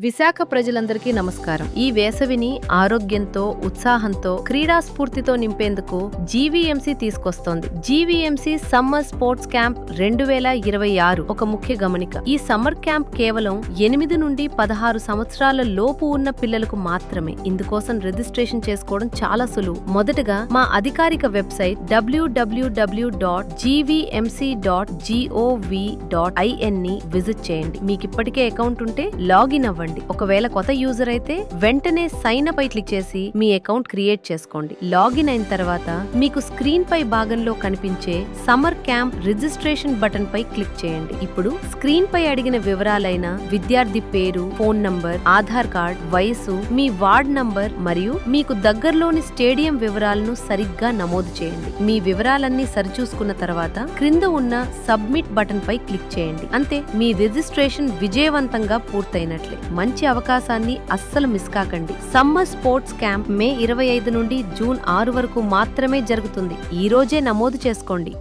విశాఖ ప్రజలందరికీ నమస్కారం. ఈ వేసవిని ఆరోగ్యంతో, ఉత్సాహంతో, క్రీడా స్ఫూర్తితో నింపేందుకు జీవీఎంసీ తీసుకొస్తోంది. జీవీఎంసీ సమ్మర్ స్పోర్ట్స్ క్యాంప్ 2026 ఒక ముఖ్య గమనిక. ఈ సమ్మర్ క్యాంప్ కేవలం 8 నుండి 16 సంవత్సరాల లోపు ఉన్న పిల్లలకు మాత్రమే. ఇందుకోసం రిజిస్ట్రేషన్ చేసుకోవడం చాలా సులువు. మొదటగా మా అధికారిక వెబ్సైట్ www.gvmc.gov.in ని విజిట్ చేయండి. మీకిప్పటికే అకౌంట్ ఉంటే లాగిన్ అవ్వండి. ఒకవేళ కొత్త యూజర్ అయితే వెంటనే సైన్ అప్ పై క్లిక్ చేసి మీ అకౌంట్ క్రియేట్ చేసుకోండి. లాగిన్ అయిన తర్వాత మీకు స్క్రీన్ పై భాగంలో కనిపించే సమ్మర్ క్యాంప్ రిజిస్ట్రేషన్ బటన్ పై క్లిక్ చేయండి. ఇప్పుడు స్క్రీన్ పై అడిగిన వివరాలైన విద్యార్థి పేరు, ఫోన్ నంబర్, ఆధార్ కార్డ్, వయసు, మీ వార్డ్ నంబర్ మరియు మీకు దగ్గరలోని స్టేడియం వివరాలను సరిగ్గా నమోదు చేయండి. మీ వివరాలన్నీ సరిచూసుకున్న తర్వాత క్రింద ఉన్న సబ్మిట్ బటన్ పై క్లిక్ చేయండి. అంతే, మీ రిజిస్ట్రేషన్ విజయవంతంగా పూర్తయినట్లే. మంచి అవకాశాన్ని అస్సలు మిస్ కాకండి. సమ్మర్ స్పోర్ట్స్ క్యాంప్ మే 25 నుండి జూన్ 6 వరకు మాత్రమే జరుగుతుంది. ఈ రోజే నమోదు చేసుకోండి.